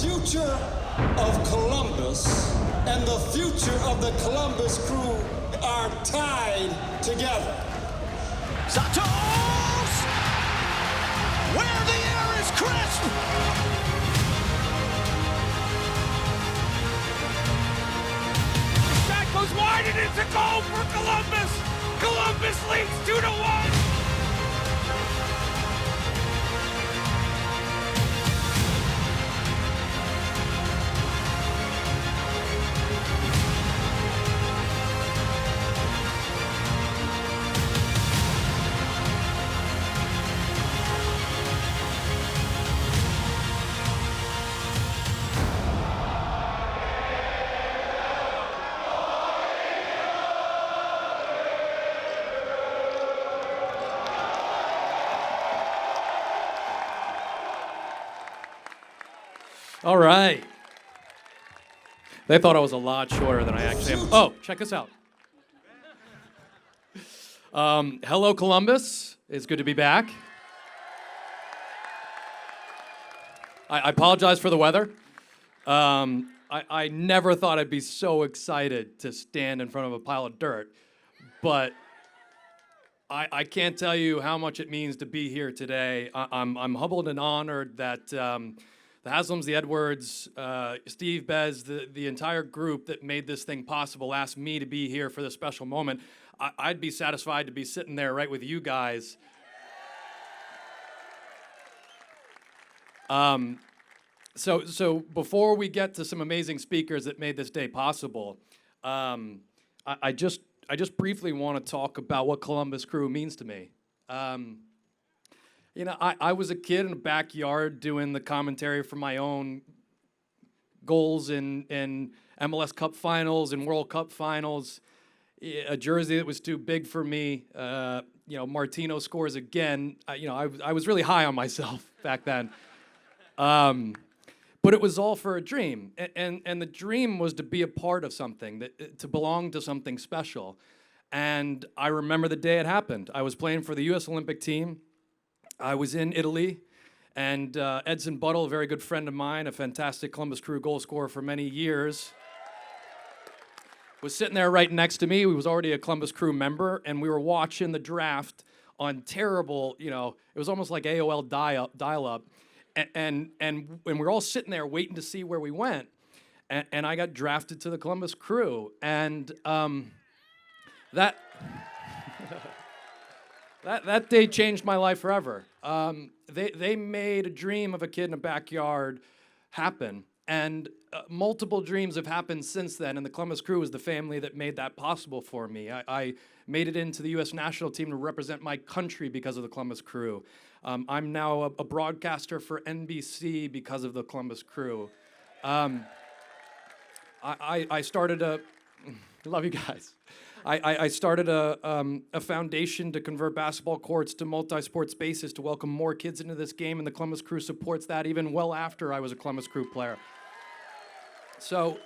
future of Columbus and the future of the Columbus Crew are tied together. Santos! Where the air is crisp! The shot goes wide and it's a goal for Columbus! Columbus leads 2-1! All right. They thought I was a lot shorter than I actually am. Oh, check this out. Hello, Columbus. It's good to be back. I apologize for the weather. I never thought I'd be so excited to stand in front of a pile of dirt, but I can't tell you how much it means to be here today. I'm humbled and honored that the Haslams, the Edwards, Steve, Bez, the entire group that made this thing possible asked me to be here for this special moment. I'd be satisfied to be sitting there right with you guys. So before we get to some amazing speakers that made this day possible, I just briefly want to talk about what Columbus Crew means to me. You know, I was a kid in a backyard doing the commentary for my own goals in MLS Cup finals and World Cup finals. A jersey that was too big for me. You know, Martino scores again. I was really high on myself back then. But it was all for a dream. And the dream was to be a part of something, to belong to something special. And I remember the day it happened. I was playing for the U.S. Olympic team. I was in Italy, and Edson Buttle, a very good friend of mine, a fantastic Columbus Crew goal scorer for many years, was sitting there right next to me. He was already a Columbus Crew member, and we were watching the draft on terrible, it was almost like AOL dial-up, and we were all sitting there waiting to see where we went, and I got drafted to the Columbus Crew, and that... That day changed my life forever. They made a dream of a kid in a backyard happen, and multiple dreams have happened since then, and the Columbus Crew is the family that made that possible for me. I made it into the U.S. national team to represent my country because of the Columbus Crew. I'm now a broadcaster for NBC because of the Columbus Crew. I started a... Love you guys. I started a foundation to convert basketball courts to multi-sport spaces to welcome more kids into this game, and the Columbus Crew supports that even well after I was a Columbus Crew player. So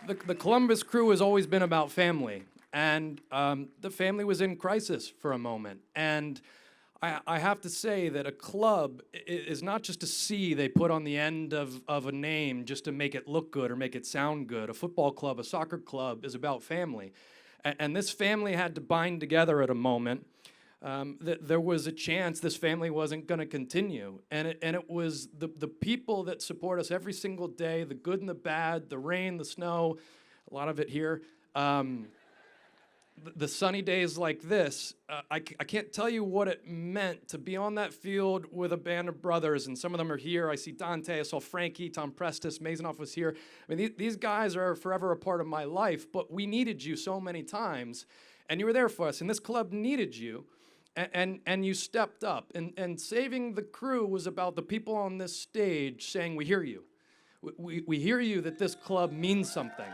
the Columbus Crew has always been about family, and the family was in crisis for a moment. And I have to say that a club is not just a C they put on the end of a name just to make it look good or make it sound good. A football club, a soccer club is about family. And this family had to bind together at a moment that there was a chance this family wasn't going to continue. And it was the people that support us every single day, the good and the bad, the rain, the snow, a lot of it here. The sunny days like this, I can't tell you what it meant to be on that field with a band of brothers, and some of them are here. I see Dante, I saw Frankie, Tom Prestis, Mazanoff was here. I mean, these guys are forever a part of my life, but we needed you so many times, and you were there for us, and this club needed you, and you stepped up. And saving the crew was about the people on this stage saying, we hear you. We hear you that this club means something.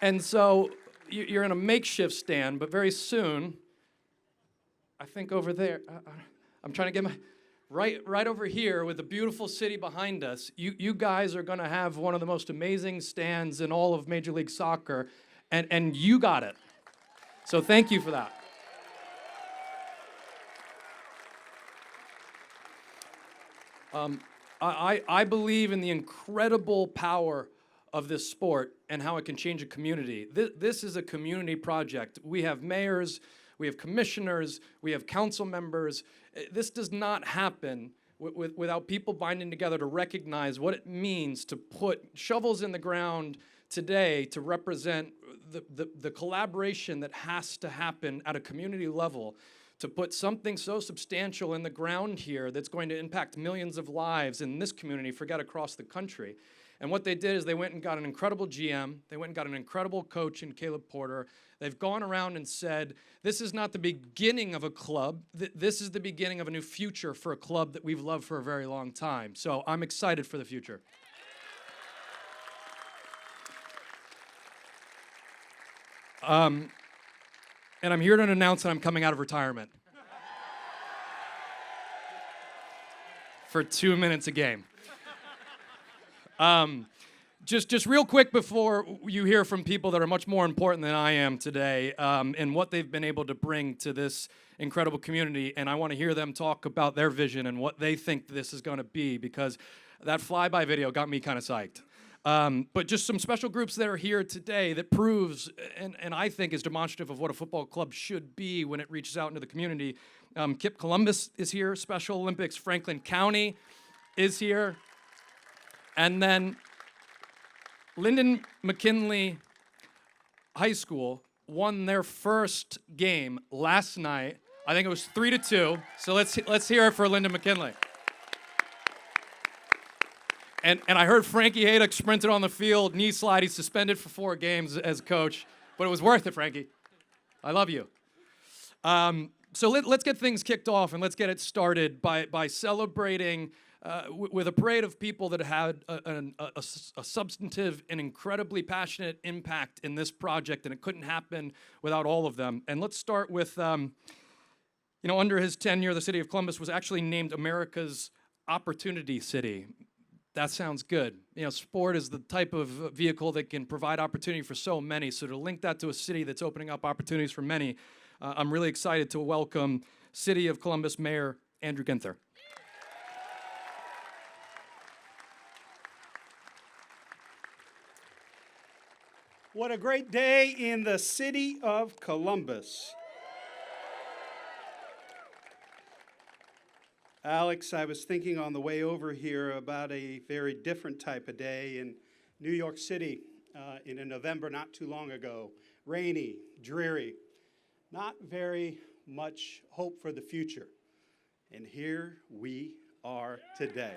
And so you're in a makeshift stand, but very soon, I think over there, I'm trying to get my, right over here with the beautiful city behind us, you guys are going to have one of the most amazing stands in all of Major League Soccer, and you got it. So thank you for that. I believe in the incredible power of this sport and how it can change a community. This is a community project. We have mayors, we have commissioners, we have council members. This does not happen without people binding together to recognize what it means to put shovels in the ground today to represent the collaboration that has to happen at a community level to put something so substantial in the ground here that's going to impact millions of lives in this community, forget across the country. And what they did is they went and got an incredible GM, they went and got an incredible coach in Caleb Porter. They've gone around and said, this is not the beginning of a club, this is the beginning of a new future for a club that we've loved for a very long time. So I'm excited for the future. And I'm here to announce that I'm coming out of retirement. For 2 minutes a game. Just real quick before you hear from people that are much more important than I am today, and what they've been able to bring to this incredible community, and I want to hear them talk about their vision and what they think this is going to be, because that flyby video got me kind of psyched. But just some special groups that are here today that proves, and I think is demonstrative of what a football club should be when it reaches out into the community. KIPP Columbus is here, Special Olympics Franklin County is here. And then Lyndon McKinley High School won their first game last night. I think it was 3-2. So let's hear it for Lyndon McKinley. And I heard Frankie Haydock sprinted on the field, knee slide. He's suspended for 4 games as coach, but it was worth it, Frankie. I love you. So let's get things kicked off, and let's get it started by celebrating with a parade of people that had a substantive and incredibly passionate impact in this project, and it couldn't happen without all of them. And let's start with, under his tenure, the city of Columbus was actually named America's Opportunity City. That sounds good. Sport is the type of vehicle that can provide opportunity for so many. So to link that to a city that's opening up opportunities for many, I'm really excited to welcome City of Columbus Mayor Andrew Ginther. What a great day in the city of Columbus. Alex, I was thinking on the way over here about a very different type of day in New York City in a November not too long ago. Rainy, dreary, not very much hope for the future. And here we are today.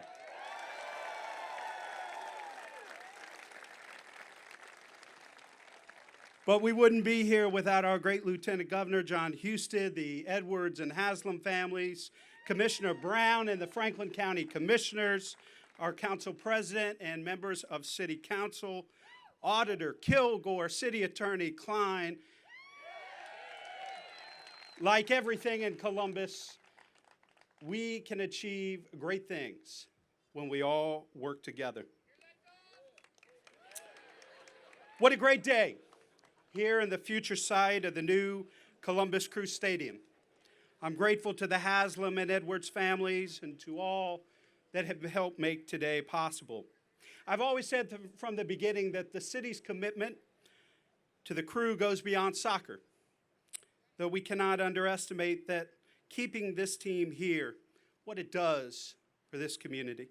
But we wouldn't be here without our great Lieutenant Governor, Jon Husted, the Edwards and Haslam families, Commissioner Brown and the Franklin County Commissioners, our council president and members of City Council, Auditor Kilgore, City Attorney Klein. Like everything in Columbus, we can achieve great things when we all work together. What a great day here in the future site of the new Columbus Crew Stadium. I'm grateful to the Haslam and Edwards families and to all that have helped make today possible. I've always said from the beginning that the city's commitment to the Crew goes beyond soccer, though we cannot underestimate that keeping this team here, what it does for this community.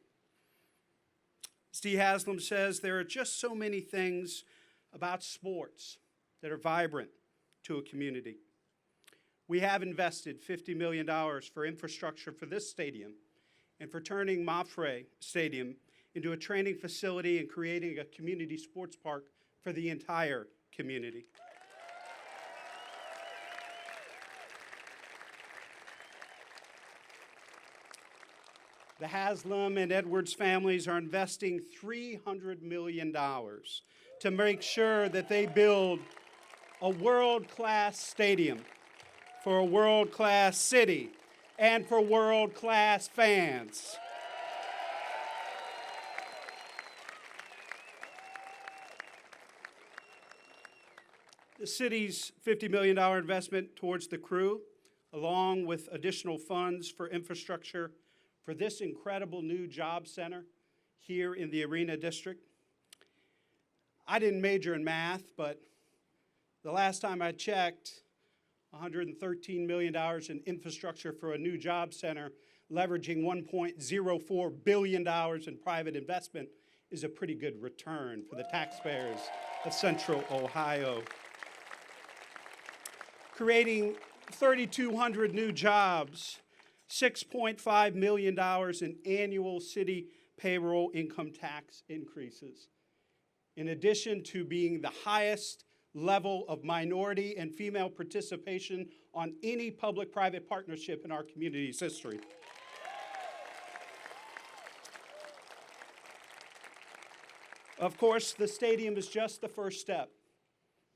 As Dee Haslam says, there are just so many things about sports that are vibrant to a community. We have invested $50 million for infrastructure for this stadium and for turning Mafre Stadium into a training facility and creating a community sports park for the entire community. The Haslam and Edwards families are investing $300 million to make sure that they build a world-class stadium for a world-class city and for world-class fans. The city's $50 million investment towards the Crew, along with additional funds for infrastructure, for this incredible new job center here in the Arena District. I didn't major in math, but the last time I checked, $113 million in infrastructure for a new job center, leveraging $1.04 billion in private investment is a pretty good return for the taxpayers of Central Ohio. Creating 3,200 new jobs, $6.5 million in annual city payroll income tax increases. In addition to being the highest level of minority and female participation on any public-private partnership in our community's history. Of course, the stadium is just the first step.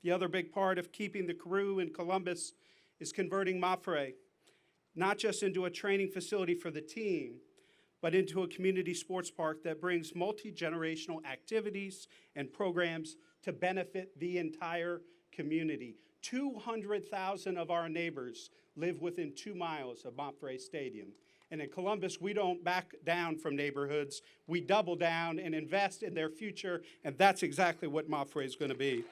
The other big part of keeping the crew in Columbus is converting Mafre, not just into a training facility for the team, but into a community sports park that brings multi-generational activities and programs to benefit the entire community. 200,000 of our neighbors live within 2 miles of Mafre Stadium. And in Columbus, we don't back down from neighborhoods. We double down and invest in their future, and that's exactly what Mafre is going to be.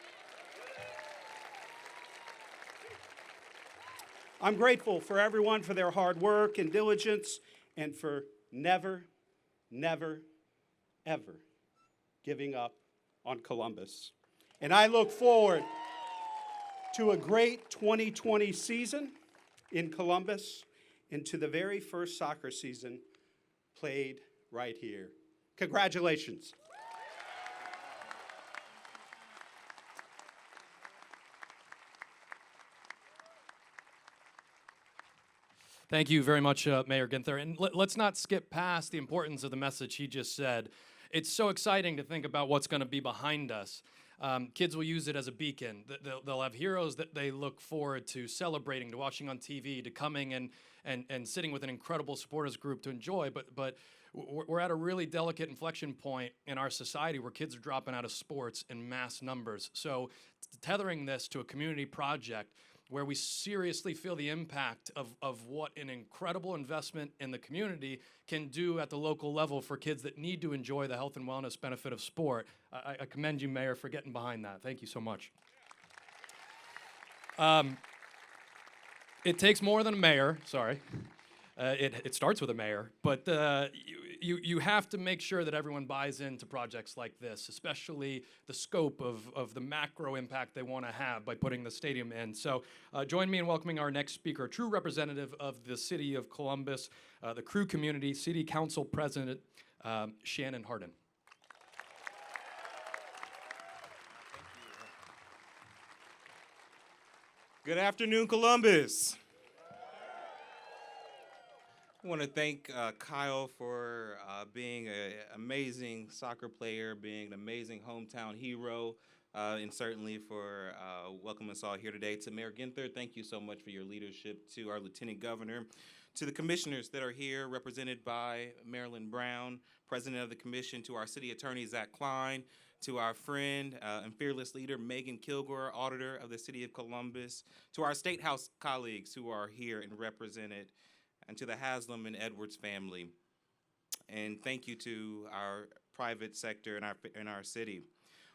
I'm grateful for everyone for their hard work and diligence and for never, never, ever giving up on Columbus. And I look forward to a great 2020 season in Columbus and to the very first soccer season played right here. Congratulations. Thank you very much, Mayor Ginther. And let's not skip past the importance of the message he just said. It's so exciting to think about what's going to be behind us. Kids will use it as a beacon. They'll have heroes that they look forward to celebrating, to watching on TV, to coming and sitting with an incredible supporters group to enjoy. But we're at a really delicate inflection point in our society where kids are dropping out of sports in mass numbers. So tethering this to a community project where we seriously feel the impact of what an incredible investment in the community can do at the local level for kids that need to enjoy the health and wellness benefit of sport. I commend you, Mayor, for getting behind that. Thank you so much. It takes more than a mayor, sorry. It starts with a mayor, but you have to make sure that everyone buys into projects like this, especially the scope of the macro impact they want to have by putting the stadium in. So join me in welcoming our next speaker, a true representative of the city of Columbus, the Crew community, City Council President Shannon Hardin. Good afternoon, Columbus. I want to thank Kyle for being an amazing soccer player, being an amazing hometown hero, and certainly for welcoming us all here today. To Mayor Ginther, thank you so much for your leadership. To our Lieutenant Governor, to the commissioners that are here, represented by Marilyn Brown, President of the Commission, to our City Attorney, Zach Klein, to our friend and fearless leader, Megan Kilgore, Auditor of the City of Columbus, to our State House colleagues who are here and represented, and to the Haslam and Edwards family. And thank you to our private sector in our city.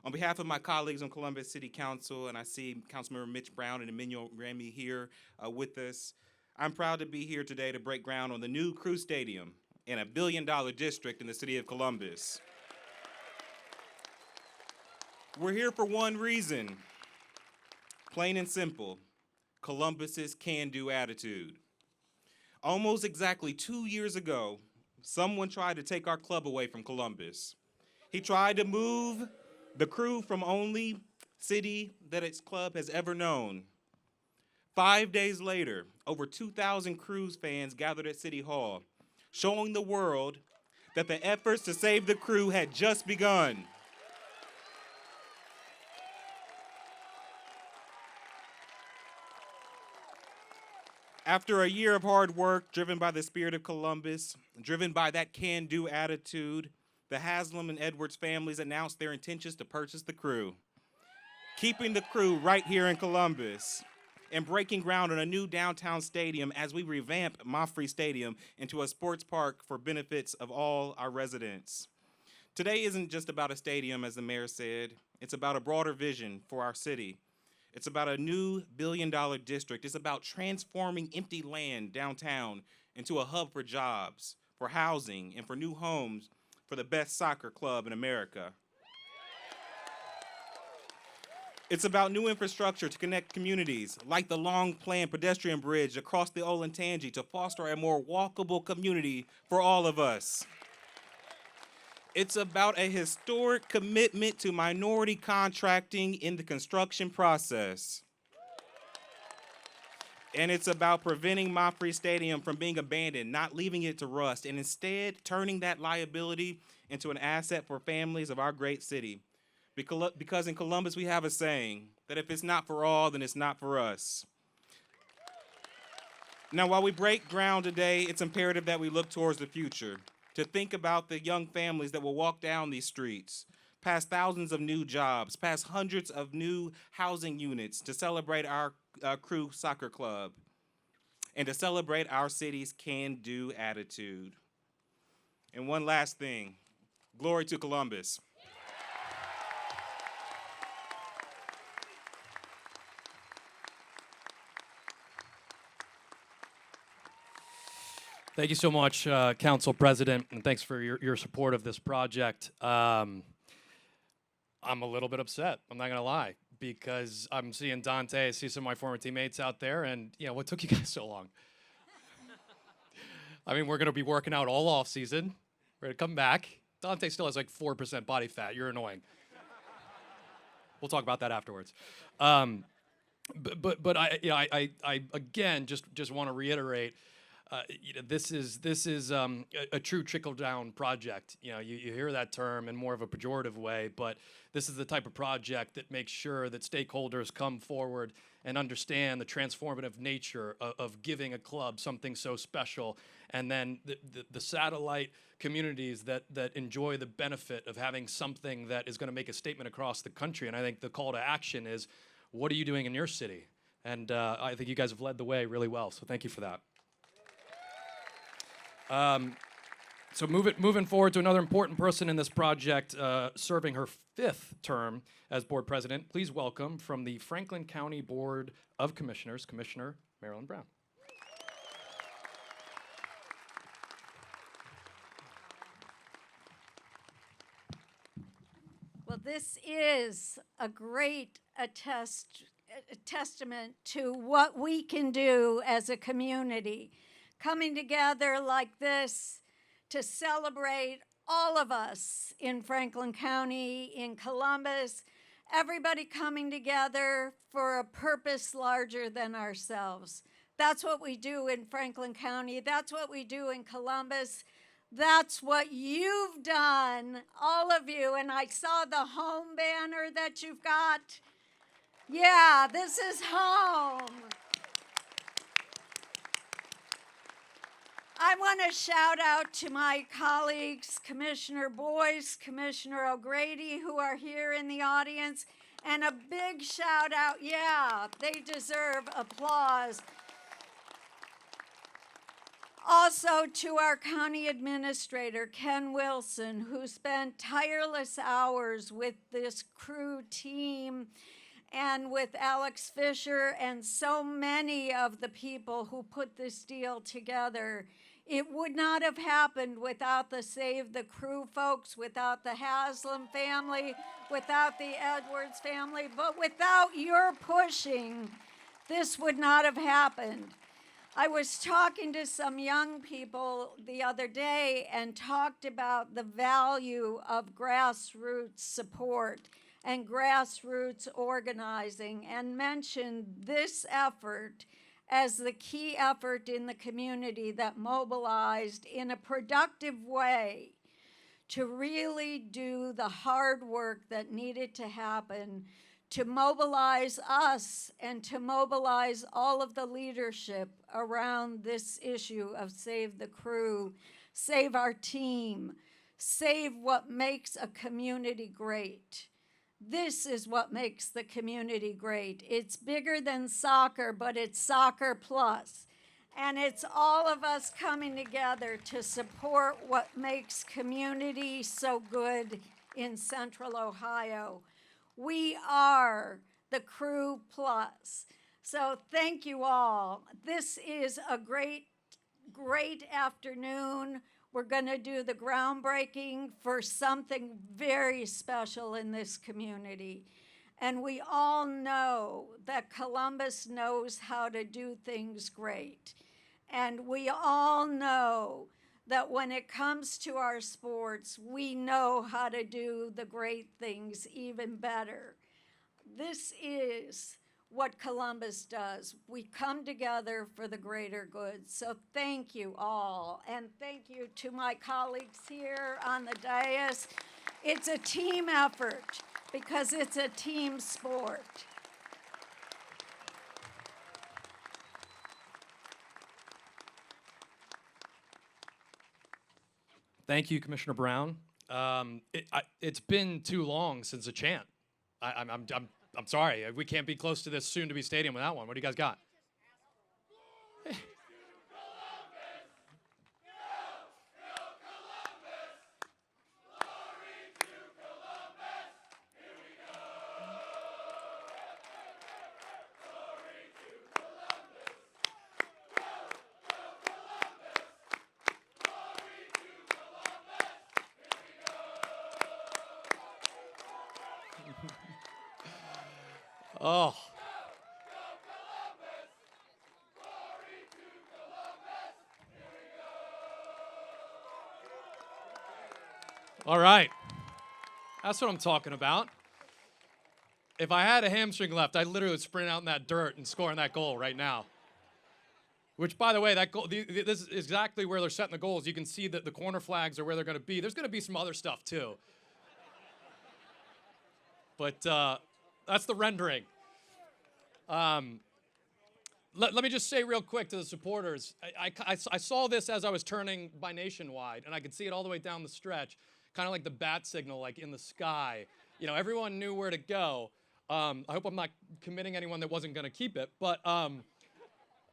On behalf of my colleagues on Columbus City Council, and I see Councilmember Mitch Brown and Emmanuel Remy here with us, I'm proud to be here today to break ground on the new Crew Stadium in $1 billion district in the city of Columbus. We're here for one reason, plain and simple, Columbus's can-do attitude. Almost exactly 2 years ago, someone tried to take our club away from Columbus. He tried to move the Crew from only city that its club has ever known. 5 days later, over 2,000 Crews fans gathered at City Hall, showing the world that the efforts to save the Crew had just begun. After a year of hard work, driven by the spirit of Columbus, driven by that can-do attitude, the Haslam and Edwards families announced their intentions to purchase the Crew, keeping the Crew right here in Columbus. and breaking ground on a new downtown stadium as we revamp Moffrey Stadium into a sports park for benefits of all our residents. Today isn't just about a stadium, as the mayor said. It's about a broader vision for our city. It's about a new billion-dollar district. It's about transforming empty land downtown into a hub for jobs, for housing, and for new homes for the best soccer club in America. It's about new infrastructure to connect communities, like the long-planned pedestrian bridge across the Olentangy to foster a more walkable community for all of us. It's about a historic commitment to minority contracting in the construction process. And it's about preventing Moffrey Stadium from being abandoned, not leaving it to rust, and instead turning that liability into an asset for families of our great city. Because in Columbus, we have a saying that if it's not for all, then it's not for us. Now, while we break ground today, it's imperative that we look towards the future, to think about the young families that will walk down these streets, past thousands of new jobs, past hundreds of new housing units to celebrate our Crew Soccer Club, and to celebrate our city's can-do attitude. And one last thing, glory to Columbus. Thank you so much, Council President, and thanks for your support of this project. I'm a little bit upset, I'm not going to lie, because I'm seeing Dante, I see some of my former teammates out there, and what took you guys so long? I mean, we're going to be working out all off season. We're going to come back. Dante still has like 4% body fat. You're annoying. We'll talk about that afterwards. But I again just want to reiterate. This is a true trickle-down project. You hear that term in more of a pejorative way, but this is the type of project that makes sure that stakeholders come forward and understand the transformative nature of giving a club something so special, and then the satellite communities that enjoy the benefit of having something that is going to make a statement across the country. And I think the call to action is, what are you doing in your city? And I think you guys have led the way really well, so thank you for that. So moving forward to another important person in this project, serving her 5th term as board president, please welcome from the Franklin County Board of Commissioners, Commissioner Marilyn Brown. Well, this is a great testament to what we can do as a community. Coming together like this to celebrate all of us in Franklin County, in Columbus, everybody coming together for a purpose larger than ourselves. That's what we do in Franklin County. That's what we do in Columbus. That's what you've done, all of you. And I saw the home banner that you've got. Yeah, this is home. I want to shout out to my colleagues, Commissioner Boyce, Commissioner O'Grady, who are here in the audience, and a big shout out, they deserve applause. Also to our county administrator, Ken Wilson, who spent tireless hours with this crew team and with Alex Fisher and so many of the people who put this deal together. It would not have happened without the Save the Crew folks, without the Haslam family, without the Edwards family, but without your pushing, this would not have happened. I was talking to some young people the other day and talked about the value of grassroots support and grassroots organizing, and mentioned this effort as the key effort in the community that mobilized in a productive way to really do the hard work that needed to happen to mobilize us and to mobilize all of the leadership around this issue of Save the Crew, save our team, save what makes a community great. This is what makes the community great. It's bigger than soccer, but it's soccer plus. And it's all of us coming together to support what makes community so good in Central Ohio. We are the Crew Plus. So thank you all. This is a great afternoon. We're going to do the groundbreaking for something very special in this community. And we all know that Columbus knows how to do things great. And we all know that when it comes to our sports, we know how to do the great things even better. This is what Columbus does. We come together for the greater good. So thank you all. And thank you to my colleagues here on the dais. It's a team effort because it's a team sport. Thank you, Commissioner Brown. It's been too long since a chant. I'm sorry, we can't be close to this soon-to-be stadium with that one. What do you guys got? Oh. All right. That's what I'm talking about. If I had a hamstring left, I'd literally sprint out in that dirt and score in that goal right now. Which, by the way, that goal, this is exactly where they're setting the goals. You can see that the corner flags are where they're going to be. There's going to be some other stuff, too. But that's the rendering. Let me just say real quick to the supporters, I saw this as I was turning by Nationwide, and I could see it all the way down the stretch, kind of like the bat signal, like in the sky. You know, everyone knew where to go. I hope I'm not committing anyone that wasn't going to keep it, but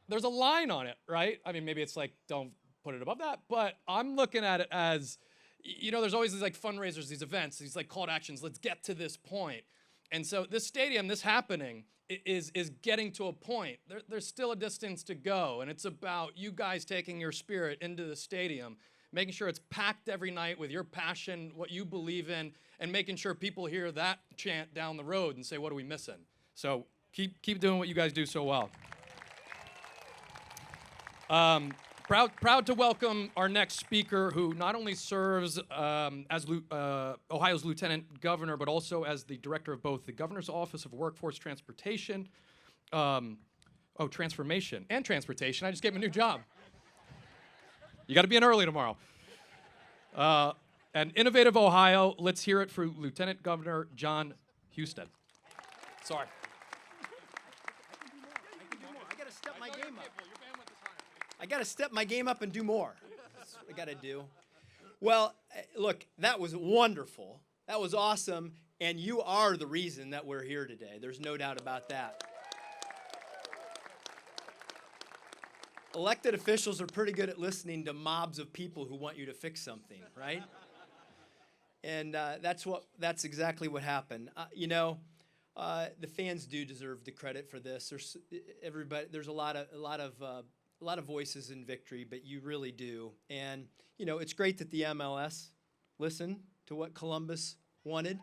there's a line on it, right? I mean, maybe it's like, don't put it above that, but I'm looking at it as, you know, there's always these like fundraisers, these events, these like call to actions, let's get to this point. And so this stadium, this happening, is getting to a point. There's still a distance to go, and it's about you guys taking your spirit into the stadium, making sure it's packed every night with your passion, what you believe in, and making sure people hear that chant down the road and say, what are we missing? So keep doing what you guys do so well. Proud to welcome our next speaker, who not only serves as Ohio's Lieutenant Governor, but also as the director of both the Governor's Office of Workforce Transportation, Transformation and Transportation. I just gave him a new job. You got to be in early tomorrow. And Innovative Ohio, let's hear it for Lieutenant Governor Jon Husted. Sorry. I got to step my game up. I got to step my game up and do more. That's what I got to do. Well, look, that was wonderful. That was awesome. And you are the reason that we're here today. There's no doubt about that. Elected officials are pretty good at listening to mobs of people who want you to fix something, right? And that's exactly what happened. The fans do deserve the credit for this. There's a lot of voices in victory, but you really do. And, you know, it's great that the MLS listened to what Columbus wanted.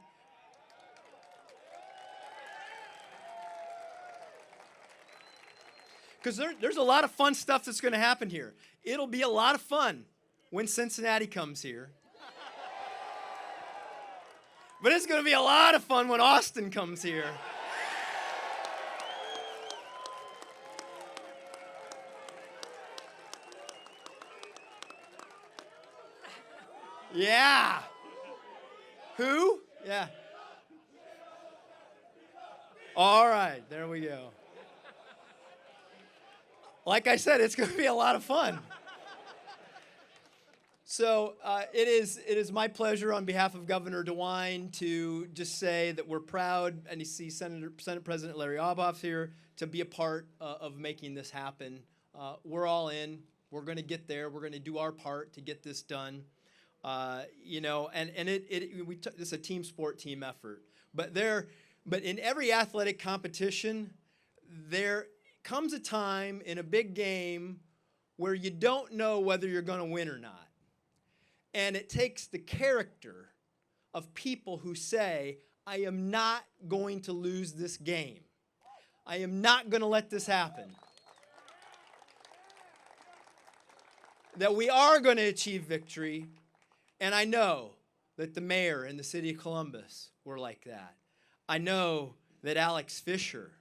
Because there's a lot of fun stuff that's going to happen here. It'll be a lot of fun when Cincinnati comes here. But it's going to be a lot of fun when Austin comes here. Yeah. Who? Yeah. All right, there we go. Like I said, it's going to be a lot of fun. So it is my pleasure on behalf of Governor DeWine to just say that we're proud, and you see Senate President Larry Obhoff here, to be a part of making this happen. We're all in. We're going to get there. We're going to do our part to get this done. You know, and this is a team sport, team effort. But in every athletic competition, there comes a time in a big game where you don't know whether you're going to win or not. And it takes the character of people who say, I am not going to lose this game. I am not going to let this happen. That we are going to achieve victory. And I know that the mayor and the city of Columbus were like that. I know that Alex Fisher,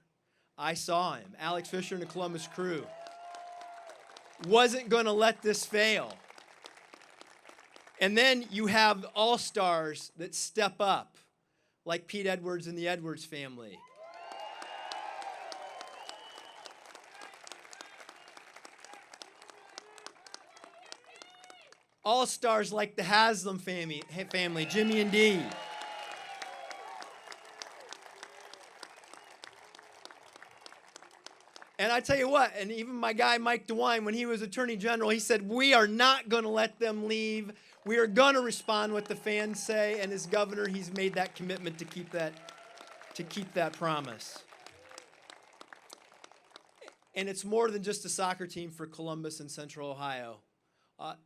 I saw him, Alex Fisher and the Columbus Crew, wasn't going to let this fail. And then you have all-stars that step up, like Pete Edwards and the Edwards family. All-stars like the Haslam family, Jimmy and Dee. And I tell you what, and even my guy Mike DeWine, when he was Attorney General, he said, we are not going to let them leave. We are going to respond what the fans say. And as governor, he's made that commitment to keep that promise. And it's more than just a soccer team for Columbus and Central Ohio.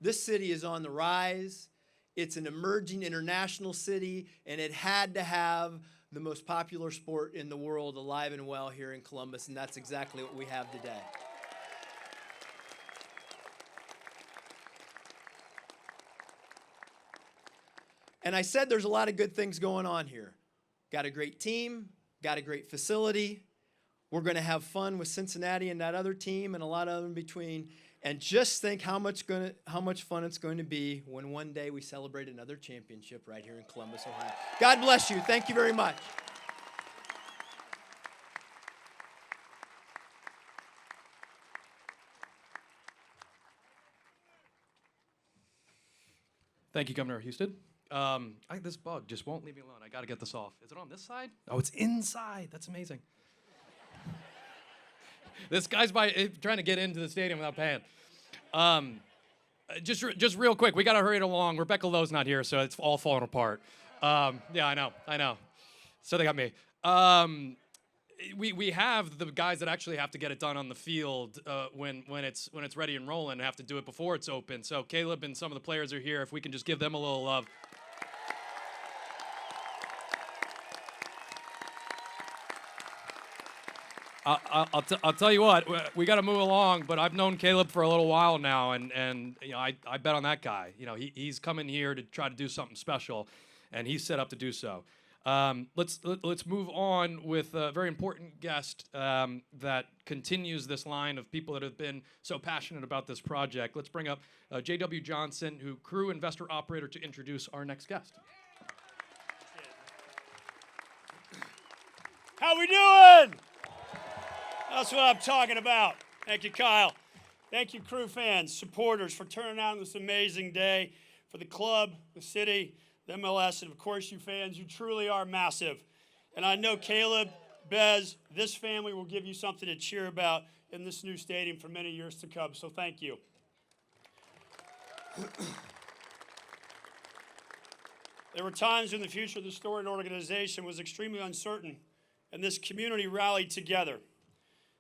This city is on the rise. It's an emerging international city, and it had to have the most popular sport in the world alive and well here in Columbus, and that's exactly what we have today. And I said there's a lot of good things going on here. Got a great team, got a great facility. We're going to have fun with Cincinnati and that other team and a lot of them in between. And just think how much fun it's going to be when one day we celebrate another championship right here in Columbus, Ohio. God bless you. Thank you very much. Thank you, Governor Husted. This bug just won't leave me alone. I got to get this off. Is it on this side? Oh, it's inside. That's amazing. This guy's trying to get into the stadium without paying. Just real quick, we got to hurry it along. Rebecca Lowe's not here, so it's all falling apart. Yeah, I know. So they got me. We have the guys that actually have to get it done on the field when it's ready and rolling and have to do it before it's open. So Caleb and some of the players are here. If we can just give them a little love. I'll tell you what, we got to move along, but I've known Caleb for a little while now, and you know, I bet on that guy. You know, he's coming here to try to do something special, and he's set up to do so. Let's move on with a very important guest that continues this line of people that have been so passionate about this project. Let's bring up J.W. Johnson, who crew investor operator, to introduce our next guest. How we doing? That's what I'm talking about. Thank you, Kyle. Thank you, crew fans, supporters, for turning out on this amazing day for the club, the city, the MLS, and of course you fans. You truly are massive. And I know Caleb, Bez, this family will give you something to cheer about in this new stadium for many years to come. So thank you. There were times when the future of the storied organization was extremely uncertain, and this community rallied together.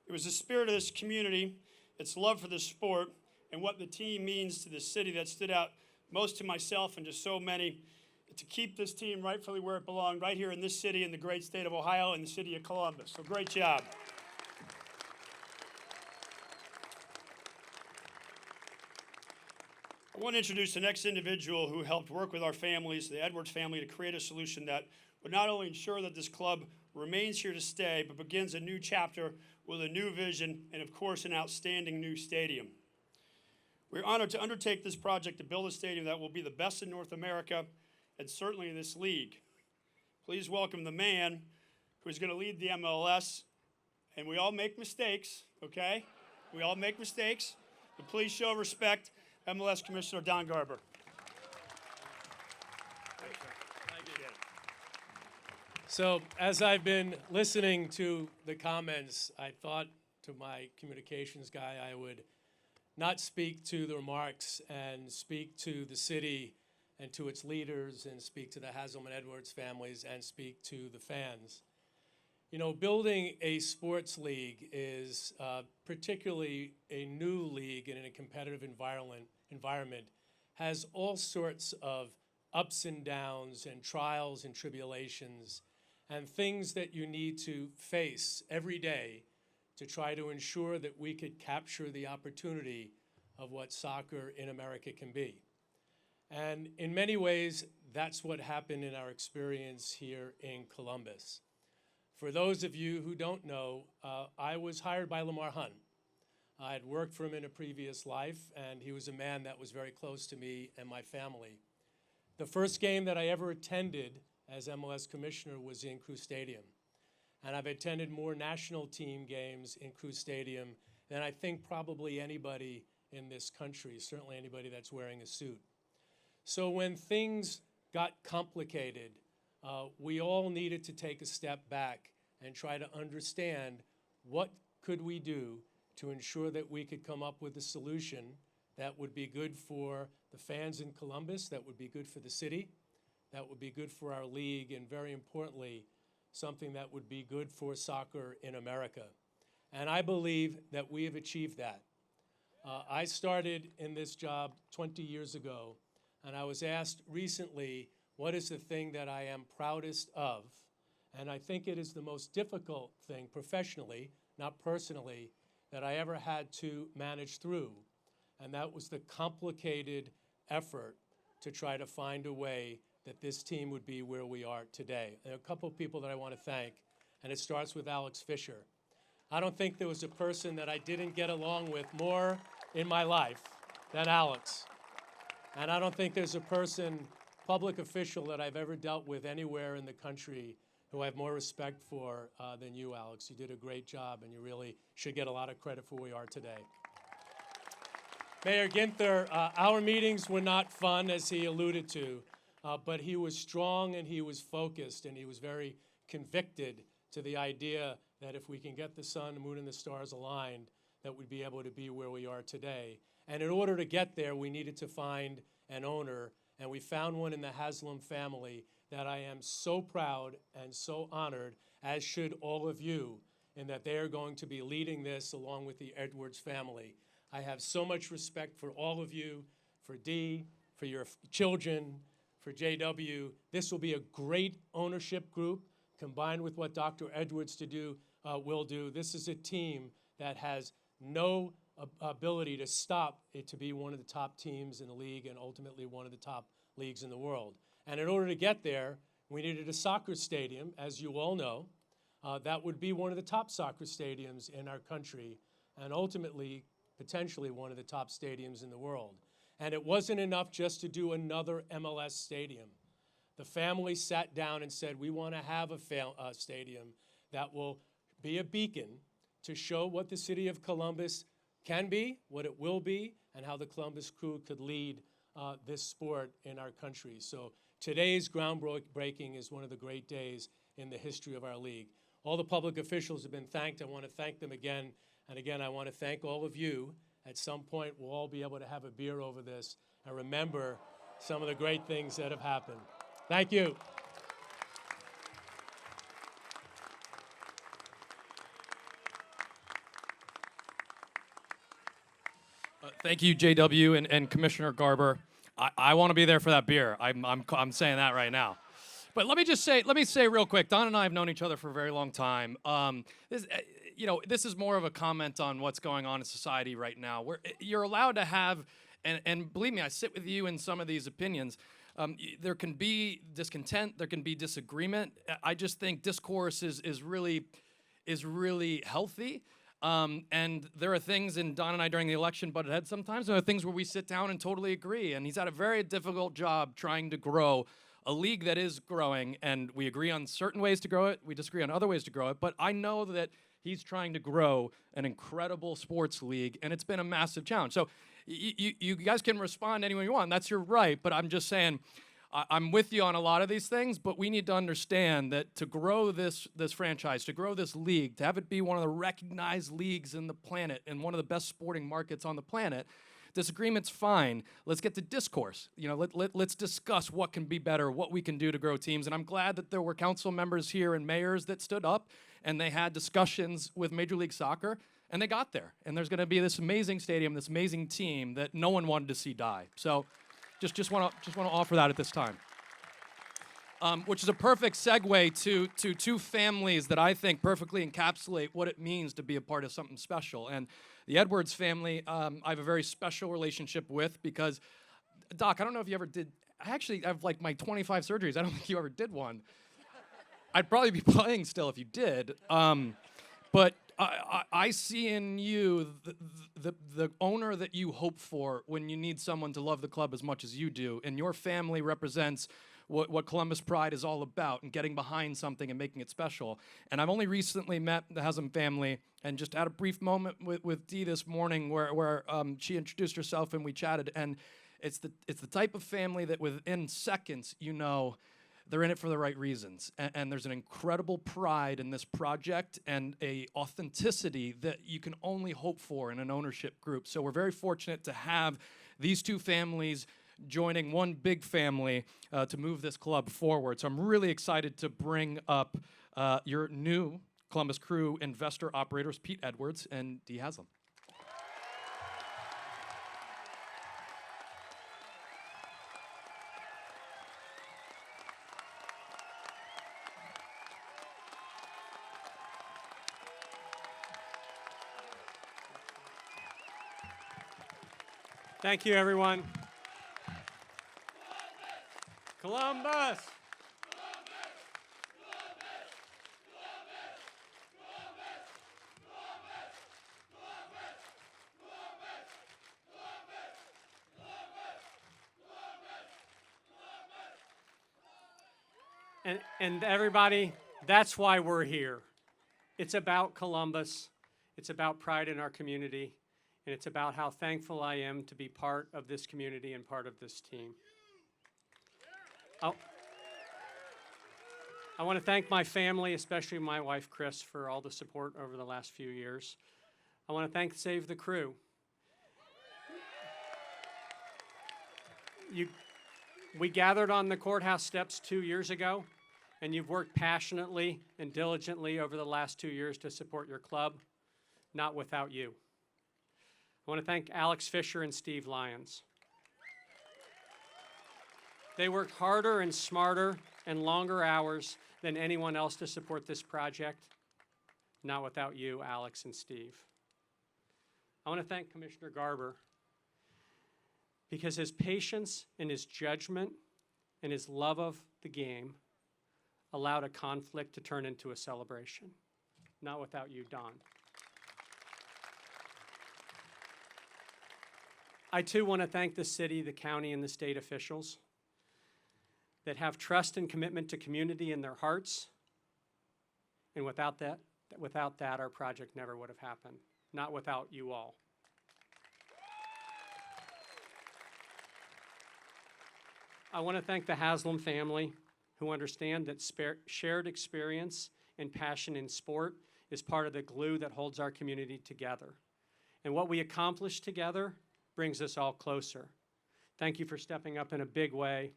It was the spirit of this community, its love for the sport, and what the team means to the city that stood out most to myself and to so many, to keep this team rightfully where it belonged, right here in this city, in the great state of Ohio, and the city of Columbus. So great job. I want to introduce the next individual who helped work with our families, the Edwards family, to create a solution that would not only ensure that this club remains here to stay, but begins a new chapter with a new vision and, of course, an outstanding new stadium. We're honored to undertake this project to build a stadium that will be the best in North America and certainly in this league. Please welcome the man who's going to lead the MLS. And we all make mistakes, okay? We all make mistakes, but please show respect, MLS Commissioner Don Garber. Appreciate it. So as I've been listening to the comments, I thought to my communications guy I would not speak to the remarks and speak to the city and to its leaders and speak to the Haslam and Edwards families and speak to the fans. You know, building a sports league is particularly a new league and in a competitive environment has all sorts of ups and downs and trials and tribulations and things that you need to face every day to try to ensure that we could capture the opportunity of what soccer in America can be. And in many ways, that's what happened in our experience here in Columbus. For those of you who don't know, I was hired by Lamar Hunt. I had worked for him in a previous life, and he was a man that was very close to me and my family. The first game that I ever attended as MLS Commissioner was in Crew Stadium. And I've attended more national team games in Crew Stadium than I think probably anybody in this country, certainly anybody that's wearing a suit. So when things got complicated, we all needed to take a step back and try to understand what could we do to ensure that we could come up with a solution that would be good for the fans in Columbus, that would be good for the city, that would be good for our league, and very importantly, something that would be good for soccer in America. And I believe that we have achieved that. I started in this job 20 years ago, and I was asked recently, what is the thing that I am proudest of? And I think it is the most difficult thing professionally, not personally, that I ever had to manage through. And that was the complicated effort to try to find a way that this team would be where we are today. There are a couple of people that I want to thank, and it starts with Alex Fisher. I don't think there was a person that I didn't get along with more in my life than Alex. And I don't think there's a person, public official, that I've ever dealt with anywhere in the country who I have more respect for than you, Alex. You did a great job, and you really should get a lot of credit for where we are today. Mayor Ginther, our meetings were not fun, as he alluded to, but he was strong and he was focused and he was very convicted to the idea that if we can get the sun, the moon, and the stars aligned, that we'd be able to be where we are today. And in order to get there, we needed to find an owner, and we found one in the Haslam family that I am so proud and so honored, as should all of you, in that they are going to be leading this along with the Edwards family. I have so much respect for all of you, for Dee, for your children, for JW. This will be a great ownership group combined with what Dr. Edwards will do. This is a team that has no ability to stop it to be one of the top teams in the league and ultimately one of the top leagues in the world. And in order to get there, we needed a soccer stadium, as you all know, that would be one of the top soccer stadiums in our country and ultimately potentially one of the top stadiums in the world. And it wasn't enough just to do another MLS stadium. The family sat down and said, we want to have a stadium that will be a beacon to show what the city of Columbus can be, what it will be, and how the Columbus Crew could lead this sport in our country. So today's groundbreaking is one of the great days in the history of our league. All the public officials have been thanked. I want to thank them again. And again, I want to thank all of you. At some point, we'll all be able to have a beer over this and remember some of the great things that have happened. Thank you. Thank you, JW and Commissioner Garber. I want to be there for that beer. I'm saying that right now. But let me say real quick, Don and I have known each other for a very long time. This is more of a comment on what's going on in society right now. You're allowed to have, and believe me, I sit with you in some of these opinions. There can be discontent, there can be disagreement. I just think discourse is really healthy. And there are things, and Don and I during the election butted heads sometimes, there are things where we sit down and totally agree. And he's had a very difficult job trying to grow a league that is growing, and we agree on certain ways to grow it, we disagree on other ways to grow it, but I know that he's trying to grow an incredible sports league, and it's been a massive challenge. So you guys can respond any way you want, that's your right, but I'm just saying, I'm with you on a lot of these things, but we need to understand that to grow this franchise, to grow this league, to have it be one of the recognized leagues in the planet and one of the best sporting markets on the planet, disagreement's fine. Let's get to discourse. You know, let's discuss what can be better, what we can do to grow teams. And I'm glad that there were council members here and mayors that stood up and they had discussions with Major League Soccer, and they got there. And there's going to be this amazing stadium, this amazing team that no one wanted to see die. So just want to offer that at this time. Which is a perfect segue to two families that I think perfectly encapsulate what it means to be a part of something special. And the Edwards family, I have a very special relationship with because, Doc, I don't know if you ever did. I actually have like my 25 surgeries. I don't think you ever did one. I'd probably be playing still if you did. But I see in you the owner that you hope for when you need someone to love the club as much as you do. And your family represents what Columbus Pride is all about and getting behind something and making it special. And I've only recently met the Haslam family and just had a brief moment with Dee this morning where she introduced herself and we chatted. And it's the type of family that within seconds, you know, they're in it for the right reasons. And there's an incredible pride in this project and a authenticity that you can only hope for in an ownership group. So we're very fortunate to have these two families joining one big family to move this club forward. So I'm really excited to bring up your new Columbus Crew investor operators, Pete Edwards and Dee Haslam. Thank you, everyone. Columbus! And everybody, that's why we're here. It's about Columbus. It's about pride in our community. And it's about how thankful I am to be part of this community and part of this team. I want to thank my family, especially my wife, Chris, for all the support over the last few years. I want to thank Save the Crew. We gathered on the courthouse steps 2 years ago, and you've worked passionately and diligently over the last 2 years to support your club, not without you. I want to thank Alex Fisher and Steve Lyons. They worked harder and smarter and longer hours than anyone else to support this project, not without you, Alex and Steve. I want to thank Commissioner Garber because his patience and his judgment and his love of the game allowed a conflict to turn into a celebration, not without you, Don. I too want to thank the city, the county, and the state officials that have trust and commitment to community in their hearts. And without that, our project never would have happened, not without you all. I want to thank the Haslam family who understand that shared experience and passion in sport is part of the glue that holds our community together. And what we accomplish together brings us all closer. Thank you for stepping up in a big way,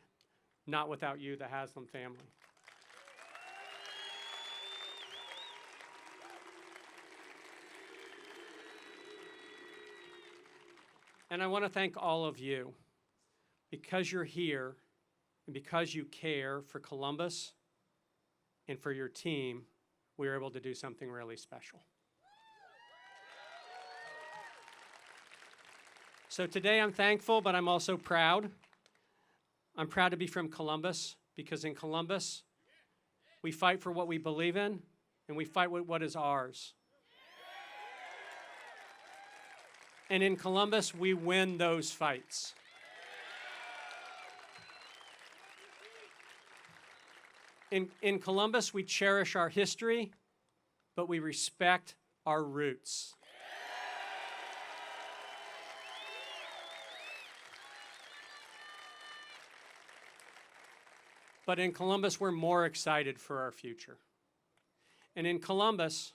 not without you, the Haslam family. And I want to thank all of you. Because you're here and because you care for Columbus and for your team, we were able to do something really special. So today I'm thankful, but I'm also proud. I'm proud to be from Columbus because in Columbus, we fight for what we believe in and we fight with what is ours. And in Columbus, we win those fights. In Columbus, we cherish our history, but we respect our roots. But in Columbus, we're more excited for our future. And in Columbus,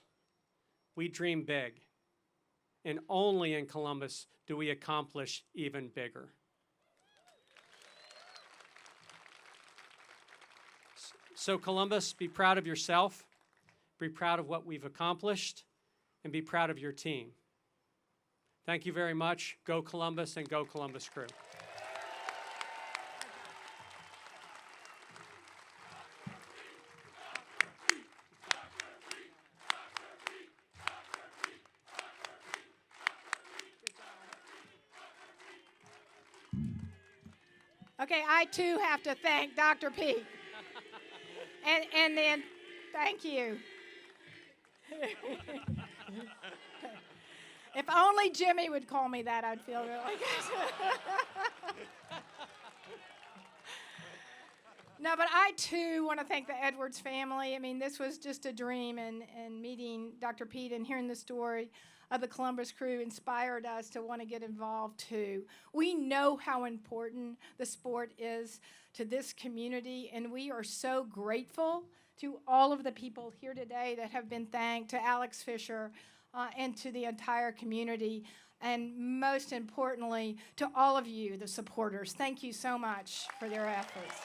we dream big. And only in Columbus do we accomplish even bigger. So Columbus, be proud of yourself, be proud of what we've accomplished, and be proud of your team. Thank you very much. Go Columbus and go Columbus Crew. Okay, I too have to thank Dr. Pete. And then, thank you. If only Jimmy would call me that, I'd feel really good. No, but I too want to thank the Edwards family. I mean, this was just a dream, and meeting Dr. Pete and hearing the story of the Columbus Crew inspired us to want to get involved too. We know how important the sport is to this community, and we are so grateful to all of the people here today that have been thanked, to Alex Fisher and to the entire community, and most importantly, to all of you, the supporters. Thank you so much for their efforts.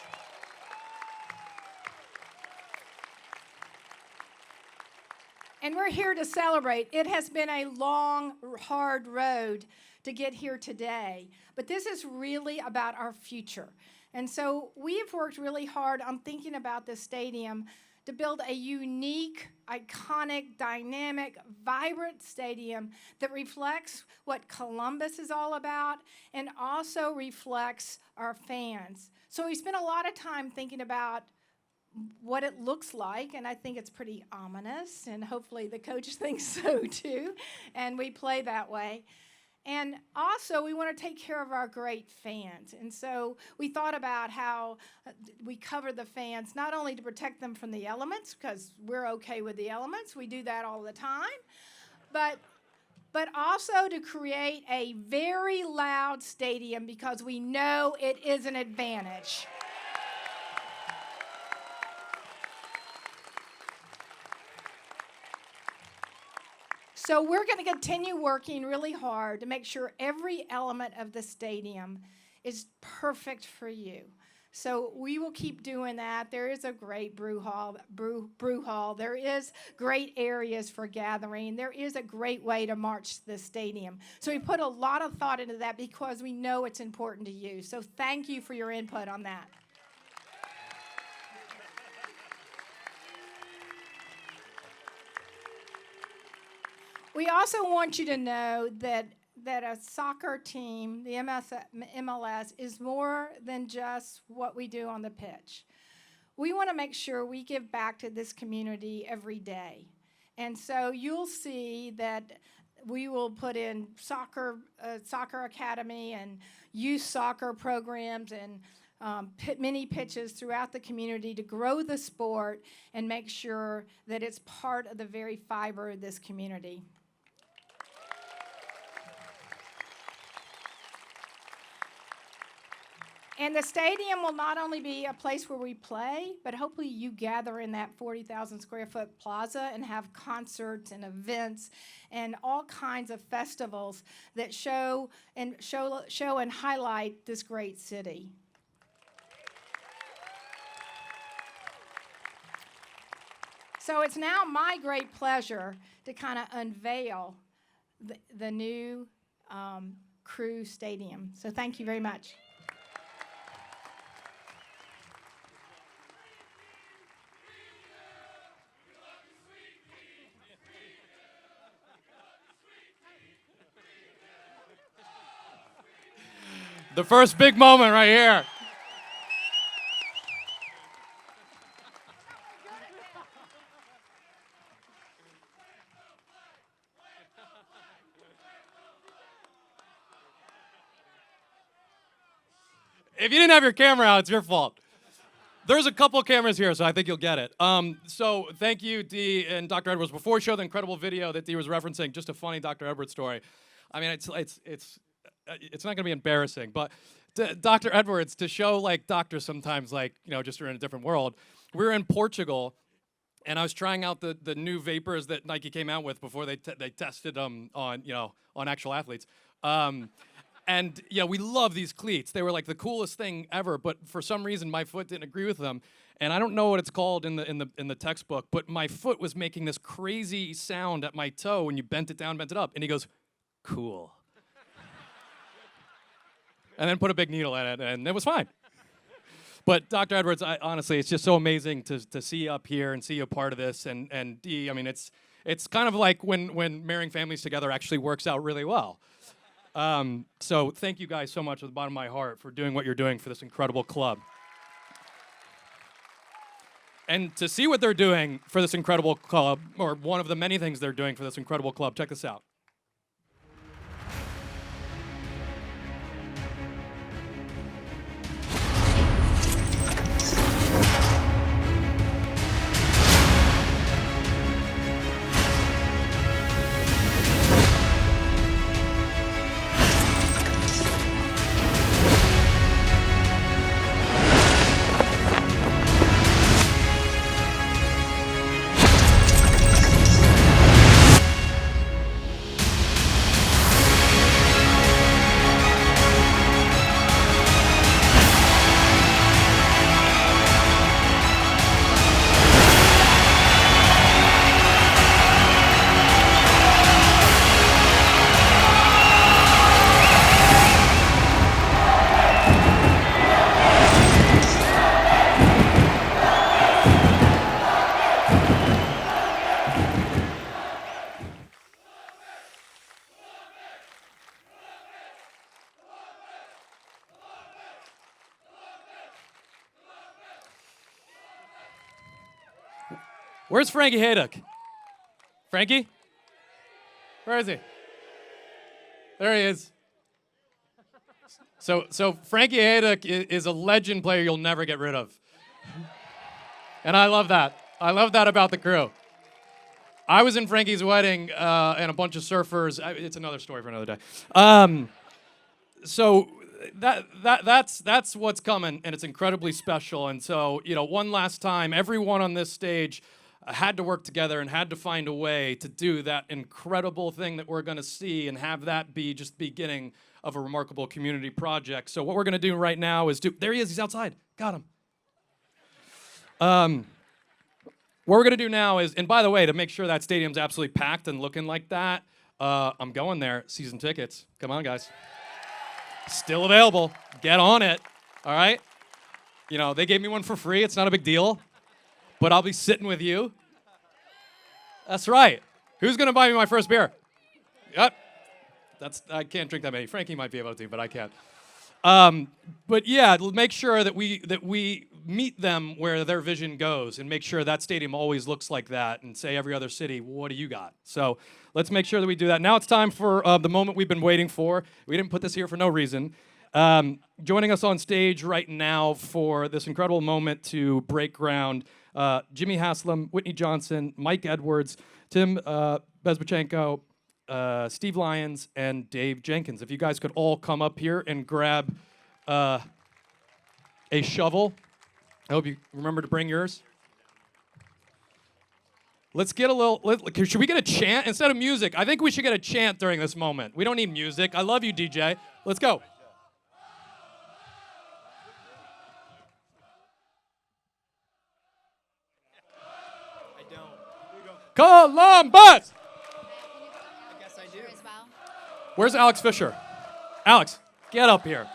And we're here to celebrate. It has been a long, hard road to get here today, but this is really about our future. And so we've worked really hard on thinking about this stadium to build a unique, iconic, dynamic, vibrant stadium that reflects what Columbus is all about and also reflects our fans. So we spent a lot of time thinking about what it looks like, and I think it's pretty ominous, and hopefully the coach thinks so too, and we play that way. And also, we want to take care of our great fans. And so we thought about how we cover the fans, not only to protect them from the elements, because we're okay with the elements, we do that all the time, but also to create a very loud stadium because we know it is an advantage. So we're going to continue working really hard to make sure every element of the stadium is perfect for you. So we will keep doing that. There is a great brew hall. There is great areas for gathering. There is a great way to march the stadium. So we put a lot of thought into that because we know it's important to you. So thank you for your input on that. We also want you to know that a soccer team, the MLS, is more than just what we do on the pitch. We want to make sure we give back to this community every day. And so you'll see that we will put in soccer academy and youth soccer programs and mini pitches throughout the community to grow the sport and make sure that it's part of the very fiber of this community. And the stadium will not only be a place where we play, but hopefully you gather in that 40,000 square foot plaza and have concerts and events and all kinds of festivals that show and highlight this great city. So it's now my great pleasure to kind of unveil the new Crew Stadium. So thank you very much. The first big moment right here. If you didn't have your camera out, it's your fault. There's a couple cameras here, so I think you'll get it. So thank you, Dee and Dr. Edwards. Before we show the incredible video that Dee was referencing, just a funny Dr. Edwards story. I mean, it's it's not going to be embarrassing, but Dr. Edwards, to show like doctors sometimes like, just are in a different world. We were in Portugal, and I was trying out the new vapors that Nike came out with before they tested them on actual athletes. And we love these cleats. They were like the coolest thing ever, but for some reason my foot didn't agree with them. And I don't know what it's called in the textbook, but my foot was making this crazy sound at my toe when you bent it down, bent it up. And he goes, "Cool." And then put a big needle in it, and it was fine. But Dr. Edwards, honestly, it's just so amazing to see you up here and see you a part of this. And Dee, I mean, it's kind of like when marrying families together actually works out really well. So thank you guys so much from the bottom of my heart for doing what you're doing for this incredible club. And to see what they're doing for this incredible club, or one of the many things they're doing for this incredible club, check this out. Where's Frankie Haydock? Frankie? Where is he? There he is. So Frankie Haydock is a legend player you'll never get rid of. And I love that. I love that about the crew. I was in Frankie's wedding and a bunch of surfers. It's another story for another day. So that's what's coming, and it's incredibly special. And so, one last time, everyone on this stage had to work together and had to find a way to do that incredible thing that we're going to see and have that be just the beginning of a remarkable community project. So what we're going to do right now is there he is, he's outside. Got him. What we're going to do now is, and by the way, to make sure that stadium's absolutely packed and looking like that, I'm going there. Season tickets. Come on, guys. Still available. Get on it. All right? They gave me one for free. It's not a big deal. But I'll be sitting with you. That's right. Who's going to buy me my first beer? Yep. I can't drink that many. Frankie might be able to, but I can't. But yeah, make sure that we meet them where their vision goes and make sure that stadium always looks like that and say every other city, what do you got? So let's make sure that we do that. Now it's time for the moment we've been waiting for. We didn't put this here for no reason. Joining us on stage right now for this incredible moment to break ground, Jimmy Haslam, Whitney Johnson, Mike Edwards, Tim Bezbachenko, Steve Lyons, and Dave Jenkins. If you guys could all come up here and grab a shovel. I hope you remember to bring yours. Let's get a little, should we get a chant instead of music? I think we should get a chant during this moment. We don't need music. I love you, DJ. Let's go. Columbus! I guess I do. Where's Alex Fisher? Alex, get up here.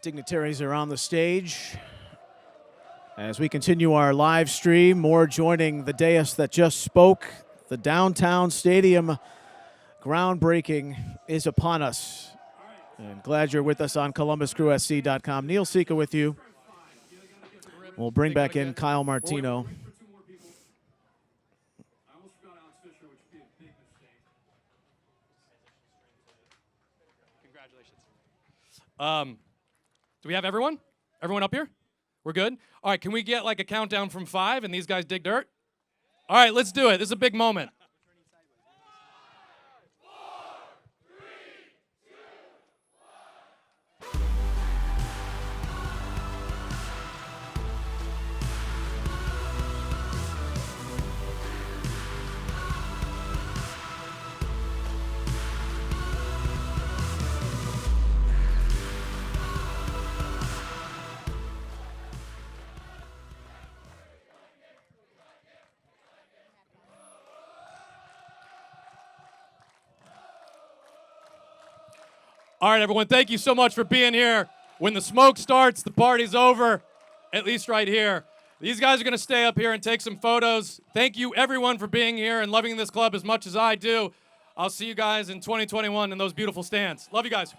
Dignitaries are on the stage. As we continue our live stream, more joining the dais that just spoke. The downtown stadium groundbreaking is upon us. And glad you're with us on ColumbusCrewSC.com. Neil Sika with you. We'll bring back in Kyle Martino. Do we have everyone? Everyone up here? We're good? All right, can we get like a countdown from 5 and these guys dig dirt? All right, let's do it. This is a big moment. All right, everyone, thank you so much for being here. When the smoke starts, the party's over, at least right here. These guys are going to stay up here and take some photos. Thank you, everyone, for being here and loving this club as much as I do. I'll see you guys in 2021 in those beautiful stands. Love you guys.